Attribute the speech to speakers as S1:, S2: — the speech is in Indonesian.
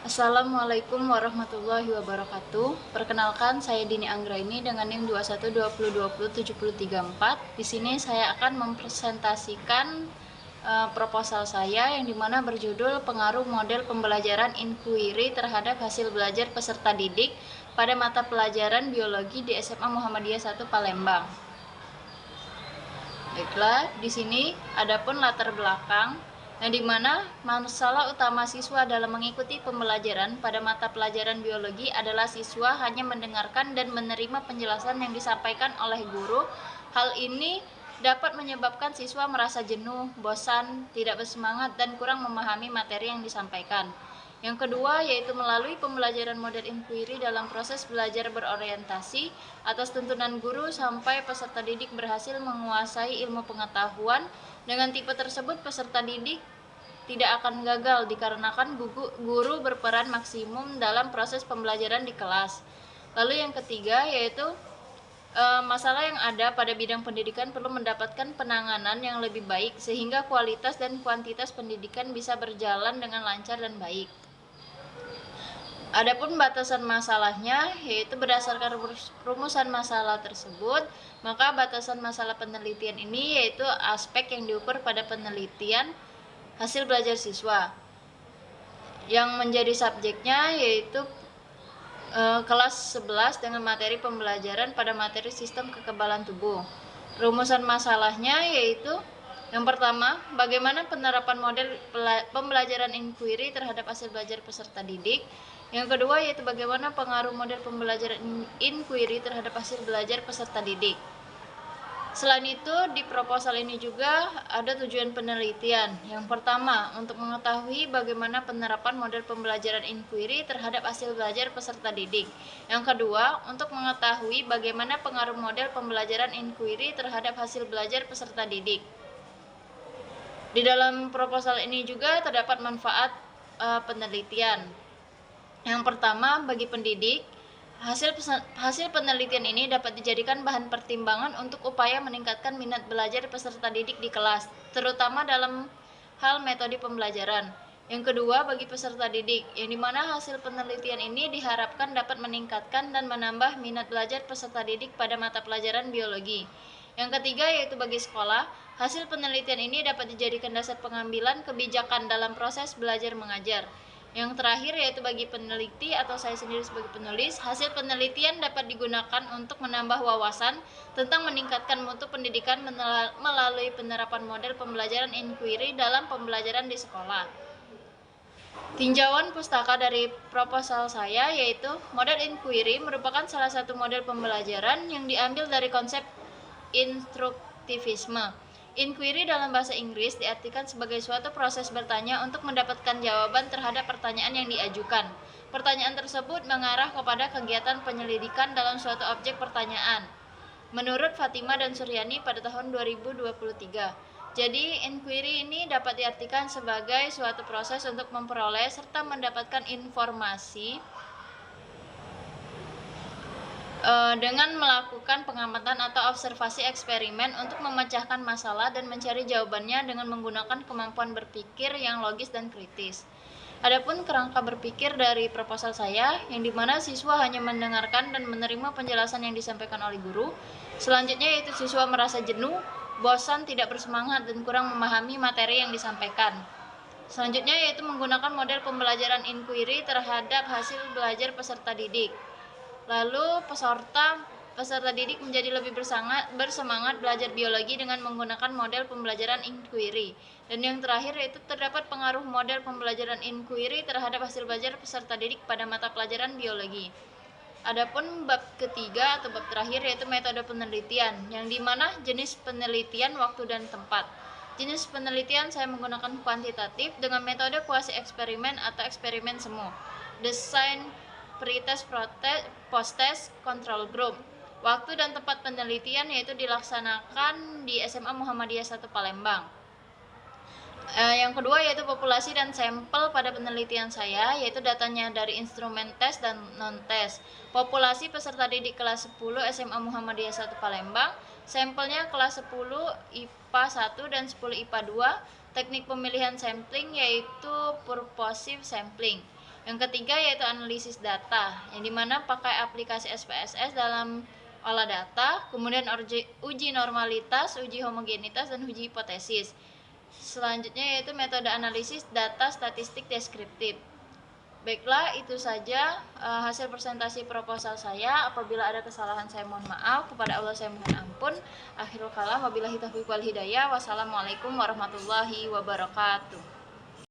S1: Assalamualaikum warahmatullahi wabarakatuh. Perkenalkan, saya Dini Anggraini dengan NIM 2120207034. Di sini saya akan mempresentasikan proposal saya yang dimana berjudul pengaruh model pembelajaran inquiry terhadap hasil belajar peserta didik pada mata pelajaran biologi di SMA Muhammadiyah 1 Palembang. Baiklah, di sini adapun latar belakang yang dimana masalah utama siswa dalam mengikuti pembelajaran pada mata pelajaran biologi adalah siswa hanya mendengarkan dan menerima penjelasan yang disampaikan oleh guru. Hal ini dapat menyebabkan siswa merasa jenuh, bosan, tidak bersemangat, dan kurang memahami materi yang disampaikan. Yang kedua yaitu melalui pembelajaran model inquiry dalam proses belajar berorientasi atas tuntunan guru sampai peserta didik berhasil menguasai ilmu pengetahuan. Dengan tipe tersebut peserta didik tidak akan gagal dikarenakan guru berperan maksimum dalam proses pembelajaran di kelas. Lalu yang ketiga yaitu masalah yang ada pada bidang pendidikan perlu mendapatkan penanganan yang lebih baik sehingga kualitas dan kuantitas pendidikan bisa berjalan dengan lancar dan baik. Adapun batasan masalahnya yaitu berdasarkan rumusan masalah tersebut, maka batasan masalah penelitian ini yaitu aspek yang diukur pada penelitian hasil belajar siswa. Yang menjadi subjeknya yaitu kelas 11 dengan materi pembelajaran pada materi sistem kekebalan tubuh. Rumusan masalahnya yaitu yang pertama, bagaimana penerapan model pembelajaran inquiry terhadap hasil belajar peserta didik. Yang kedua yaitu bagaimana pengaruh model pembelajaran inquiry terhadap hasil belajar peserta didik. Selain itu, di proposal ini juga ada tujuan penelitian. Yang pertama, untuk mengetahui bagaimana penerapan model pembelajaran inquiry terhadap hasil belajar peserta didik. Yang kedua, untuk mengetahui bagaimana pengaruh model pembelajaran inquiry terhadap hasil belajar peserta didik. Di dalam proposal ini juga terdapat manfaat penelitian. Yang pertama, bagi pendidik, hasil penelitian ini dapat dijadikan bahan pertimbangan untuk upaya meningkatkan minat belajar peserta didik di kelas, terutama dalam hal metode pembelajaran. Yang kedua, bagi peserta didik, yang dimana hasil penelitian ini diharapkan dapat meningkatkan dan menambah minat belajar peserta didik pada mata pelajaran biologi. Yang ketiga yaitu bagi sekolah, hasil penelitian ini dapat dijadikan dasar pengambilan kebijakan dalam proses belajar mengajar. Yang terakhir yaitu bagi peneliti atau saya sendiri sebagai penulis, hasil penelitian dapat digunakan untuk menambah wawasan tentang meningkatkan mutu pendidikan melalui penerapan model pembelajaran inquiry dalam pembelajaran di sekolah. Tinjauan pustaka dari proposal saya yaitu model inquiry merupakan salah satu model pembelajaran yang diambil dari konsep instruktivisme. Inquiry dalam bahasa Inggris diartikan sebagai suatu proses bertanya untuk mendapatkan jawaban terhadap pertanyaan yang diajukan. Pertanyaan tersebut mengarah kepada kegiatan penyelidikan dalam suatu objek pertanyaan. Menurut Fatima dan Suryani pada tahun 2023. Jadi, inquiry ini dapat diartikan sebagai suatu proses untuk memperoleh serta mendapatkan informasi dengan melakukan pengamatan atau observasi eksperimen untuk memecahkan masalah dan mencari jawabannya dengan menggunakan kemampuan berpikir yang logis dan kritis. Adapun kerangka berpikir dari proposal saya, yang dimana siswa hanya mendengarkan dan menerima penjelasan yang disampaikan oleh guru. Selanjutnya yaitu siswa merasa jenuh, bosan, tidak bersemangat, dan kurang memahami materi yang disampaikan. Selanjutnya yaitu menggunakan model pembelajaran inquiry terhadap hasil belajar peserta didik. Lalu peserta didik menjadi lebih bersemangat belajar biologi dengan menggunakan model pembelajaran inquiry. Dan yang terakhir yaitu terdapat pengaruh model pembelajaran inquiry terhadap hasil belajar peserta didik pada mata pelajaran biologi. Adapun bab ketiga atau bab terakhir yaitu metode penelitian, yang dimana jenis penelitian, waktu dan tempat. Jenis penelitian saya menggunakan kuantitatif dengan metode kuasi eksperimen atau eksperimen semu. Desain pretest, post-test, control group. Waktu dan tempat penelitian yaitu dilaksanakan di SMA Muhammadiyah 1 Palembang. Yang kedua yaitu populasi dan sampel pada penelitian saya, yaitu datanya dari instrumen tes dan non-tes. Populasi peserta didik kelas 10 SMA Muhammadiyah 1 Palembang, sampelnya kelas 10 IPA 1 dan 10 IPA 2. Teknik pemilihan sampling yaitu purposive sampling. Yang ketiga yaitu analisis data, yang dimana pakai aplikasi SPSS dalam olah data, kemudian uji normalitas, uji homogenitas, dan uji hipotesis. Selanjutnya yaitu metode analisis data statistik deskriptif. Baiklah, itu saja hasil presentasi proposal saya. Apabila ada kesalahan saya mohon maaf, kepada Allah saya mohon ampun. Akhirul kalam, wabillahi taufiq wal hidayah. Wassalamualaikum warahmatullahi wabarakatuh.